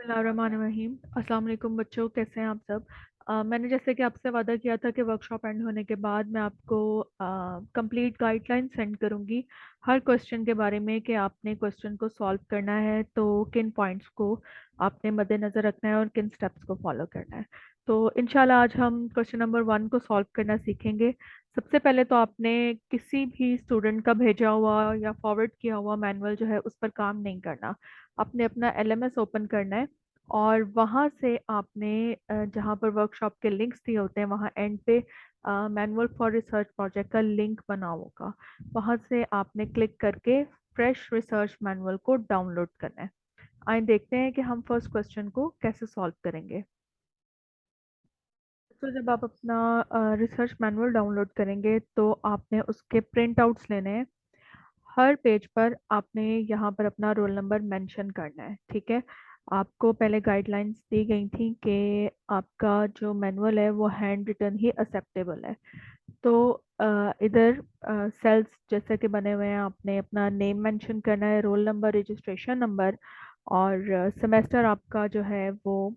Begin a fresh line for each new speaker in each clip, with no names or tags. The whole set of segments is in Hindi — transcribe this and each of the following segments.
बिस्मिल्लाहिर्रहमानिर्रहीम। अस्सलाम वालेकुम बच्चों, कैसे हैं आप सब। मैंने जैसे कि आपसे वादा किया था कि वर्कशॉप एंड होने के बाद मैं आपको कंप्लीट गाइडलाइन सेंड करूंगी हर क्वेश्चन के बारे में कि आपने क्वेश्चन को सॉल्व करना है तो किन पॉइंट्स को आपने मद्देनज़र रखना है और किन स्टेप्स को फॉलो करना है। तो इंशाल्लाह आज हम क्वेश्चन नंबर 1 को सॉल्व करना सीखेंगे। सबसे पहले तो आपने किसी भी स्टूडेंट का भेजा हुआ या फॉरवर्ड किया हुआ मैनुअल जो है उस पर काम नहीं करना। आपने अपना एलएमएस ओपन करना है और वहाँ से आपने जहाँ पर वर्कशॉप के लिंक्स दिए होते हैं वहाँ एंड पे मैनुअल फॉर रिसर्च प्रोजेक्ट का लिंक बना होगा। वहाँ से आपने क्लिक करके फ्रेश रिसर्च मैनुअल को डाउनलोड करना है। आइए देखते हैं कि हम फर्स्ट क्वेश्चन को कैसे सॉल्व करेंगे। तो जब आप अपना रिसर्च मैनुअल डाउनलोड करेंगे तो आपने उसके प्रिंट आउट्स लेने हैं। हर पेज पर आपने यहाँ पर अपना रोल नंबर मेंशन करना है, ठीक है। आपको पहले गाइडलाइंस दी गई थी कि आपका जो मैनुअल है वो हैंड रिटन ही एक्सेप्टेबल है। तो इधर सेल्स जैसे कि बने हुए हैं, आपने अपना नेम मेंशन करना है, रोल नंबर, रजिस्ट्रेशन नंबर और सेमेस्टर आपका जो है वो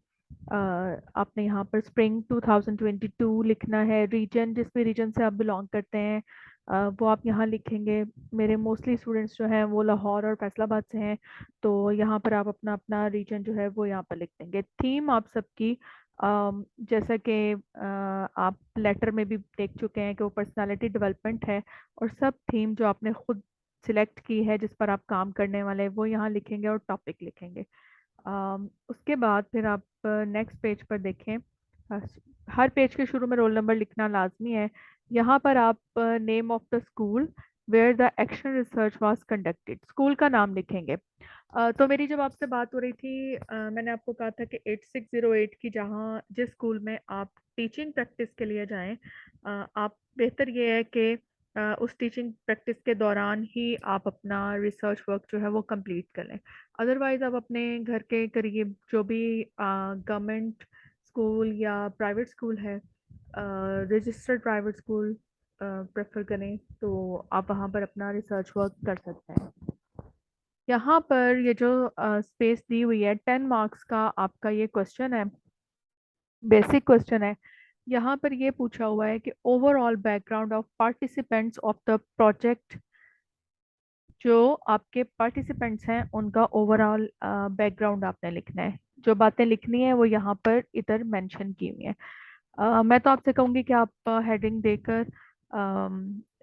आपने यहाँ पर स्प्रिंग 2022 लिखना है। रीजन, जिस भी रीजन से आप बिलोंग करते हैं वो आप यहाँ लिखेंगे। मेरे मोस्टली स्टूडेंट्स जो हैं वो लाहौर और फैसलाबाद से हैं, तो यहाँ पर आप अपना अपना रीजन जो है वो यहाँ पर लिख देंगे। थीम आप सबकी जैसा कि आप लेटर में भी देख चुके हैं कि वो पर्सनालिटी डेवलपमेंट है, और सब थीम जो आपने खुद सिलेक्ट की है जिस पर आप काम करने वाले हैं वो यहाँ लिखेंगे और टॉपिक लिखेंगे। उसके बाद फिर आप नेक्स्ट पेज पर देखें। अ, हर पेज के शुरू में रोल नंबर लिखना लाजमी है। यहाँ पर आप name of the school where the action research was conducted, school का नाम लिखेंगे। तो मेरी जब आपसे बात हो रही थी मैंने आपको कहा था कि 8608 की जहाँ जिस स्कूल में आप टीचिंग प्रैक्टिस के लिए जाएं, आप बेहतर ये है कि उस टीचिंग प्रैक्टिस के दौरान ही आप अपना रिसर्च वर्क जो है वो कंप्लीट कर लें। अदरवाइज आप अपने घर के करीब जो भी गवर्नमेंट स्कूल या प्राइवेट स्कूल है, रजिस्टर्ड प्राइवेट स्कूल प्रेफर करें तो आप वहाँ पर अपना रिसर्च वर्क कर सकते हैं। यहाँ पर ये जो स्पेस दी हुई है 10 मार्क्स का आपका ये क्वेश्चन है, बेसिक क्वेश्चन है। यहाँ पर ये पूछा हुआ है कि overall background of participants of the project, जो आपके पार्टिसिपेंट्स हैं उनका ओवरऑल बैकग्राउंड आपने लिखना है। जो बातें लिखनी है वो यहाँ पर इधर मेंशन की हुई है। मैं तो आपसे कहूँगी कि आप हेडिंग देकर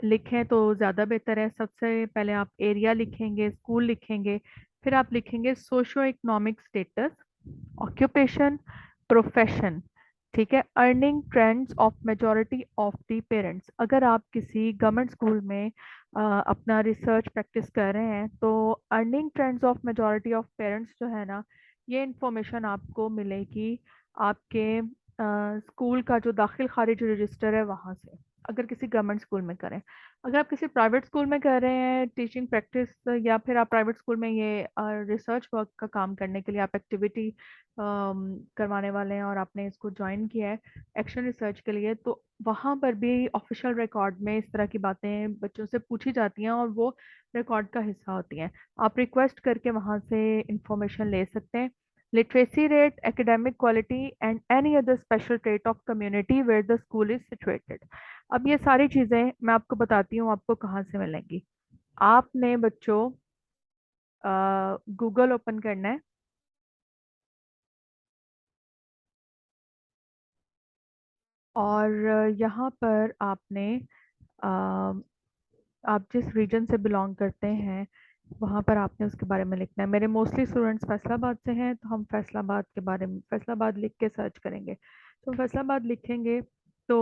लिखें तो ज़्यादा बेहतर है। सबसे पहले आप एरिया लिखेंगे, स्कूल लिखेंगे, फिर आप लिखेंगे socio economic status, occupation, profession, ठीक है, earning trends of majority of the parents. अगर आप किसी गवर्नमेंट स्कूल में अपना रिसर्च प्रैक्टिस कर रहे हैं तो earning trends of majority of parents जो है ना, ये इंफॉर्मेशन आपको मिलेगी आपके स्कूल का जो दाखिल खारिज रजिस्टर है वहाँ से, अगर किसी गवर्नमेंट स्कूल में करें। अगर आप किसी प्राइवेट स्कूल में कर रहे हैं टीचिंग प्रैक्टिस, या फिर आप प्राइवेट स्कूल में ये रिसर्च वर्क का काम करने के लिए आप एक्टिविटी करवाने वाले हैं और आपने इसको ज्वाइन किया है एक्शन रिसर्च के लिए, तो वहाँ पर भी ऑफिशियल रिकॉर्ड में इस तरह की बातें बच्चों से पूछी जाती हैं और वो रिकॉर्ड का हिस्सा होती हैं। आप रिक्वेस्ट करके वहाँ से इंफॉर्मेशन ले सकते हैं। Literacy rate, academic quality and any other special trait of community where the school is situated. अब ये सारी चीज़ें मैं आपको बताती हूँ आपको कहाँ से मिलेंगी। आपने बच्चों गूगल ओपन करना है और यहाँ पर आपने अ, आप जिस रीजन से बिलोंग करते हैं वहाँ पर आपने उसके बारे में लिखना है। मेरे मोस्टली स्टूडेंट्स फैसलाबाद से हैं तो हम फैसलाबाद के बारे में फैसलाबाद लिख के सर्च करेंगे। तो फैसलाबाद लिखेंगे तो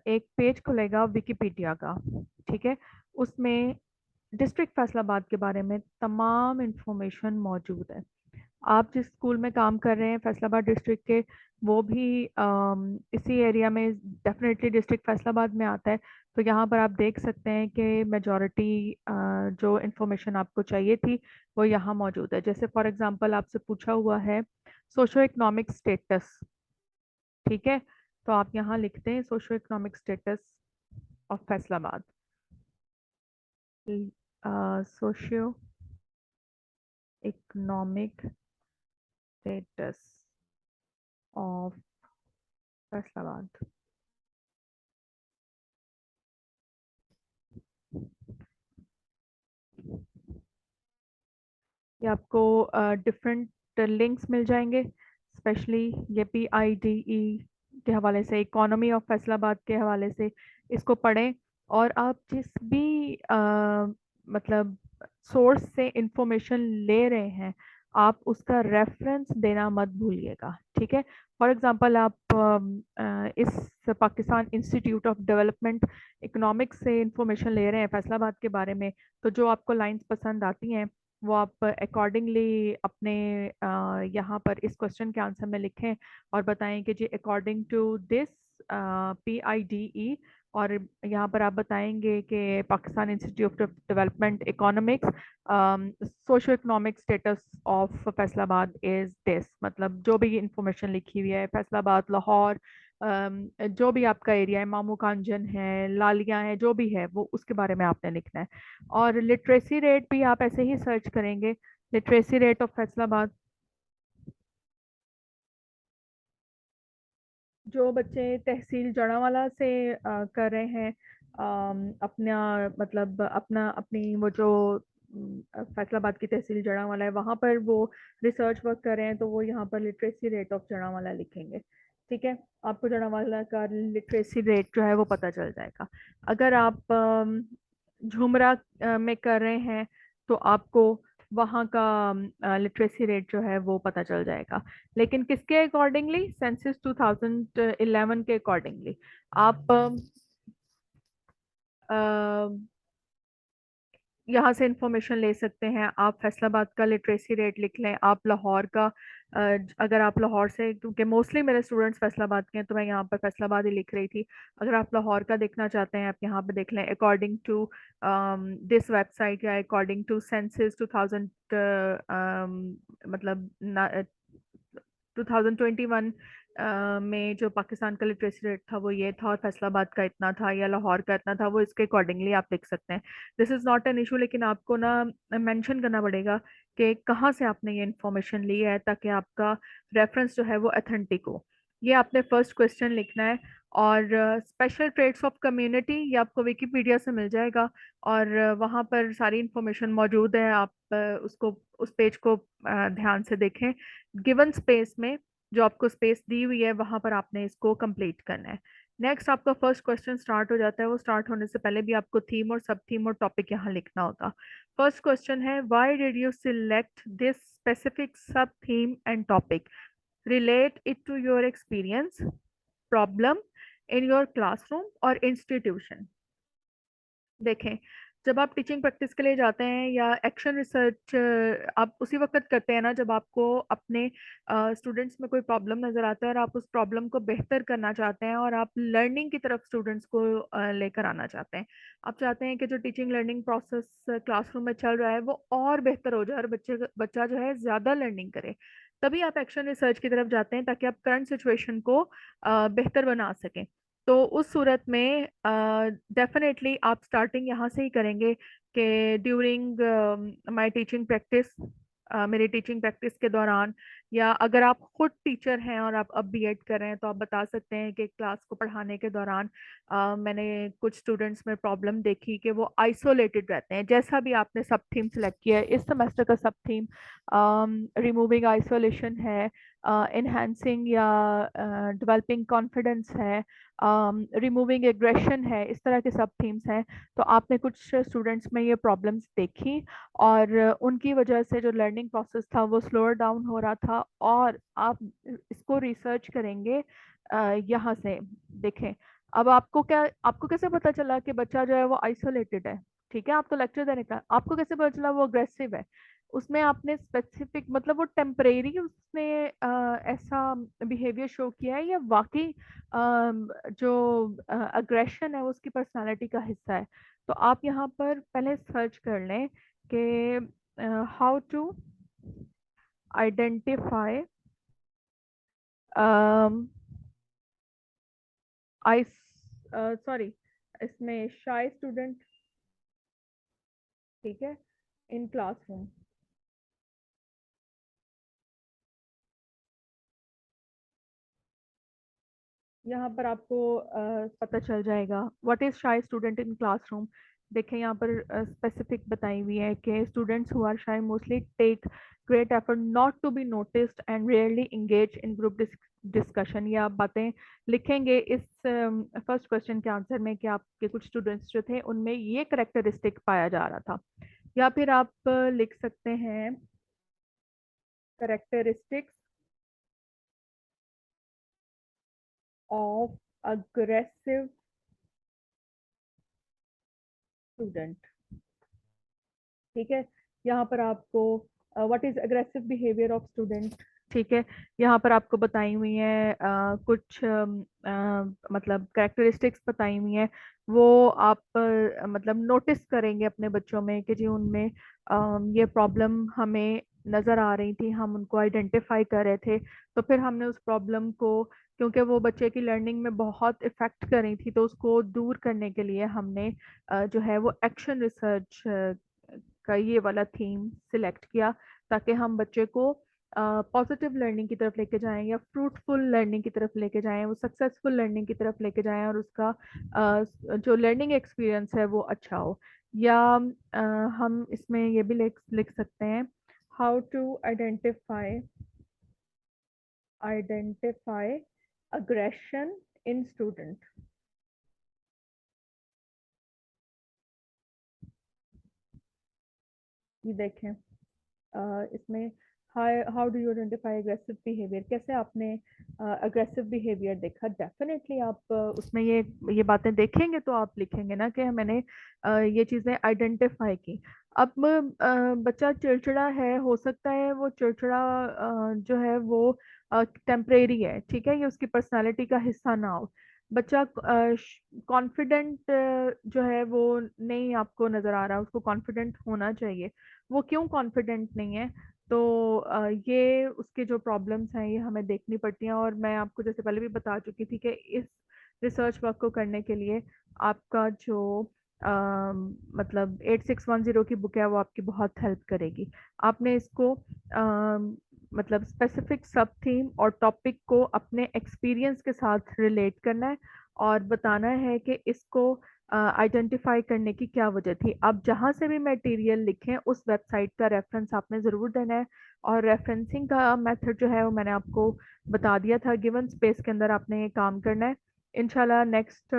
एक पेज खुलेगा विकिपीडिया का, ठीक है। उसमें डिस्ट्रिक्ट फैसलाबाद के बारे में तमाम इंफॉर्मेशन मौजूद है। आप जिस स्कूल में काम कर रहे हैं फैसलाबाद डिस्ट्रिक्ट के, वो भी इसी एरिया में डेफिनेटली डिस्ट्रिक्ट फैसलाबाद में आता है। तो यहाँ पर आप देख सकते हैं कि मेजॉरिटी जो इन्फॉर्मेशन आपको चाहिए थी वो यहाँ मौजूद है। जैसे फॉर एग्जांपल आपसे पूछा हुआ है सोशो इकोनॉमिक स्टेटस, ठीक है। तो आप यहाँ लिखते हैं socio economic status of Faisalabad, socio economic status of Faisalabad. ये आपको डिफरेंट लिंक्स मिल जाएंगे, स्पेशली ये PIDE के हवाले से, इकोनॉमी ऑफ फैसलाबाद के हवाले से इसको पढ़ें। और आप जिस भी मतलब सोर्स से इंफॉर्मेशन ले रहे हैं, आप उसका रेफरेंस देना मत भूलिएगा, ठीक है। फॉर एग्जांपल आप इस Pakistan institute of development economics से इंफॉर्मेशन ले रहे हैं फैसलाबाद के बारे में, तो जो आपको लाइंस पसंद आती हैं वो आप अकॉर्डिंगली अपने यहाँ पर इस क्वेश्चन के आंसर में लिखें और बताएं कि जी अकॉर्डिंग टू दिस PIDE। और यहाँ पर आप बताएंगे कि Pakistan institute of development economics socio economic status of Faisalabad is this, मतलब जो भी इंफॉर्मेशन लिखी हुई है फैसलाबाद, लाहौर, जो भी आपका एरिया है, मामू कांजन है, लालियाँ है, जो भी है वो उसके बारे में आपने लिखना है। और लिटरेसी रेट भी आप ऐसे ही सर्च करेंगे, लिटरेसी रेट ऑफ फैसलाबाद। जो बच्चे तहसील जड़ावाला से कर रहे हैं अपना मतलब अपना अपनी वो जो फैसलाबाद की तहसील जड़ावाला है वहाँ पर वो रिसर्च वर्क कर रहे हैं, तो वो यहाँ पर लिटरेसी रेट ऑफ जड़ावाला लिखेंगे, ठीक है। आपको जड़ावाला का लिटरेसी रेट जो है वो पता चल जाएगा। अगर आप झुमरा में कर रहे हैं तो आपको वहाँ का लिटरेसी रेट जो है वो पता चल जाएगा। लेकिन किसके अकॉर्डिंगली? सेंसस 2011 के अकॉर्डिंगली आप यहाँ से इंफॉर्मेशन ले सकते हैं। आप फैसलाबाद का लिटरेसी रेट लिख लें, आप लाहौर का अगर आप लाहौर से, क्योंकि मोस्टली मेरे स्टूडेंट्स फैसलाबाद के हैं तो मैं यहाँ पर फैसलाबाद ही लिख रही थी। अगर आप लाहौर का देखना चाहते हैं आप यहाँ पर देख लें, अकॉर्डिंग टू दिस वेबसाइट या अकॉर्डिंग टू सेंसस 2000 मतलब 2021 में जो पाकिस्तान का लिटरेसी रेट था वो ये था, और फैसलाबाद का इतना था या लाहौर का इतना था, वो इसके अकॉर्डिंगली आप लिख सकते हैं। This is not an issue, लेकिन आपको ना मेंशन करना पड़ेगा कि कहाँ से आपने ये इन्फॉर्मेशन ली है, ताकि आपका रेफरेंस जो है वो अथेंटिक हो। ये आपने फर्स्ट क्वेश्चन लिखना है। और स्पेशल ट्रेड्स ऑफ कम्युनिटी ये आपको विकीपीडिया से मिल जाएगा, और वहाँ पर सारी इंफॉर्मेशन मौजूद है। आप उसको उस पेज को ध्यान से देखें। गिवन स्पेस में जो आपको स्पेस दी हुई है वहां पर आपने इसको कंप्लीट करना है। नेक्स्ट आपका फर्स्ट क्वेश्चन स्टार्ट हो जाता है। वो स्टार्ट होने से पहले भी आपको थीम और सब थीम और टॉपिक यहाँ लिखना होगा। फर्स्ट क्वेश्चन है, why did you select this specific sub theme and topic, relate it to your experience, problem in your classroom or institution. देखें, जब आप टीचिंग प्रैक्टिस के लिए जाते हैं या एक्शन रिसर्च आप उसी वक्त करते हैं ना जब आपको अपने स्टूडेंट्स में कोई प्रॉब्लम नज़र आता है और आप उस प्रॉब्लम को बेहतर करना चाहते हैं और आप लर्निंग की तरफ स्टूडेंट्स को लेकर आना चाहते हैं। आप चाहते हैं कि जो टीचिंग लर्निंग प्रोसेस क्लासरूम में चल रहा है वो और बेहतर हो जाए और बच्चा जो है ज़्यादा लर्निंग करे। तभी आप एक्शन रिसर्च की तरफ जाते हैं ताकि आप करंट सिचुएशन को बेहतर बना सकें। तो उस सूरत में डेफिनेटली आप स्टार्टिंग यहाँ से ही करेंगे कि ड्यूरिंग माय टीचिंग प्रैक्टिस, मेरी टीचिंग प्रैक्टिस के दौरान, या अगर आप खुद टीचर हैं और आप अब B.Ed कर रहे हैं तो आप बता सकते हैं कि क्लास को पढ़ाने के दौरान मैंने कुछ स्टूडेंट्स में प्रॉब्लम देखी कि वो आइसोलेटेड रहते हैं। जैसा भी आपने सब थीम सेलेक्ट किया है, इस सेमेस्टर का सब थीम रिमूविंग आइसोलेशन है, एनहांसिंग या डेवलपिंग कॉन्फिडेंस है, रिमूविंग एग्रेशन है, इस तरह के सब थीम्स हैं। तो आपने कुछ स्टूडेंट्स में ये प्रॉब्लम्स देखी और उनकी वजह से जो लर्निंग प्रोसेस था वो स्लोअर डाउन हो रहा था, और आप इसको रिसर्च करेंगे यहाँ से। देखें, अब आपको कैसे पता चला कि बच्चा जो है वो आइसोलेटेड है? ठीक है, आप तो लेक्चर देने का, आपको कैसे पता चला वो अग्रेसिव है? उसमें आपने स्पेसिफिक मतलब वो टेम्परेरी उसने ऐसा बिहेवियर शो किया है या वाकई जो अग्रेशन है वो उसकी पर्सनालिटी का हिस्सा है? तो आप यहाँ पर पहले सर्च कर लें कि how to identify I sorry इसमें शाई स्टूडेंट, ठीक है, इन क्लासरूम। यहाँ पर आपको पता चल जाएगा what is shy student in classroom. देखें यहाँ पर स्पेसिफिक बताई हुई है कि students who are shy mostly take great effort not to be noticed and rarely engage in group discussion. ये आप बातें लिखेंगे इस फर्स्ट क्वेश्चन के आंसर में कि आपके कुछ स्टूडेंट्स जो थे उनमें ये करेक्टरिस्टिक पाया जा रहा था। या फिर आप लिख सकते हैं करेक्टरिस्टिक्स ऑफ अग्रेसिव स्टूडेंट। ठीक है, यहाँ पर आपको what is aggressive behaviour of student. ठीक है, यहाँ पर आपको बताई हुई है कुछ मतलब कैरेक्टरिस्टिक्स बताई हुई हैं। वो आप मतलब नोटिस करेंगे अपने बच्चों में कि जी उनमें ये प्रॉब्लम हमें नज़र आ रही थी, हम उनको आइडेंटिफाई कर रहे थे। तो फिर हमने उस प्रॉब्लम को, क्योंकि वो बच्चे की लर्निंग में बहुत इफेक्ट कर रही थी, तो उसको दूर करने के लिए हमने जो है वो एक्शन रिसर्च का ये वाला थीम सिलेक्ट किया, ताकि हम बच्चे को पॉजिटिव लर्निंग की तरफ लेके जाएं या फ्रूटफुल लर्निंग की तरफ लेके जाएं, वो सक्सेसफुल लर्निंग की तरफ लेके जाएं और उसका जो लर्निंग एक्सपीरियंस है वो अच्छा हो। या अ, हम इसमें ये भी लिख लिख सकते हैं how to identify aggression in student. ये देखें इसमें how do you identify aggressive behaviour, कैसे आपने अग्रेसिव बिहेवियर देखा। डेफिनेटली आप उसमें ये बातें देखेंगे तो आप लिखेंगे ना कि मैंने ये चीज़ें आइडेंटिफाई की। अब बच्चा चिड़चिड़ा है, हो सकता है वो चिड़चिड़ा जो है वो टेम्परेरी है, ठीक है, ये उसकी पर्सनालिटी का हिस्सा ना हो। बच्चा कॉन्फिडेंट जो है वो नहीं आपको नजर आ रहा, उसको कॉन्फिडेंट होना चाहिए। वो क्यों कॉन्फिडेंट नहीं है, तो ये उसके जो प्रॉब्लम्स हैं ये हमें देखनी पड़ती हैं। और मैं आपको जैसे पहले भी बता चुकी थी कि इस रिसर्च वर्क को करने के लिए आपका जो मतलब 8610 की बुक है वो आपकी बहुत हेल्प करेगी। आपने इसको मतलब स्पेसिफिक सब थीम और टॉपिक को अपने एक्सपीरियंस के साथ रिलेट करना है और बताना है कि इसको आइडेंटिफाई करने की क्या वजह थी। आप जहां से भी मटेरियल लिखें उस वेबसाइट का रेफरेंस आपने ज़रूर देना है। और रेफरेंसिंग का मेथड जो है वो मैंने आपको बता दिया था, गिवन स्पेस के अंदर आपने ये काम करना है। इंशाल्लाह नेक्स्ट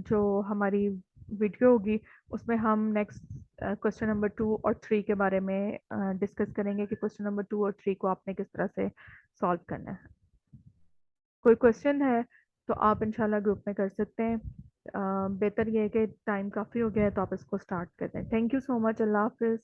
जो हमारी वीडियो होगी उसमें हम नेक्स्ट क्वेश्चन नंबर 2 और 3 के बारे में डिस्कस करेंगे कि क्वेश्चन नंबर 2 और 3 को आपने किस तरह से सॉल्व करना है। कोई क्वेश्चन है तो आप इंशाल्लाह ग्रुप में कर सकते हैं। बेहतर ये है कि टाइम काफ़ी हो गया है तो आप इसको स्टार्ट कर दें। Thank you so much. अल्लाह हाफिज़।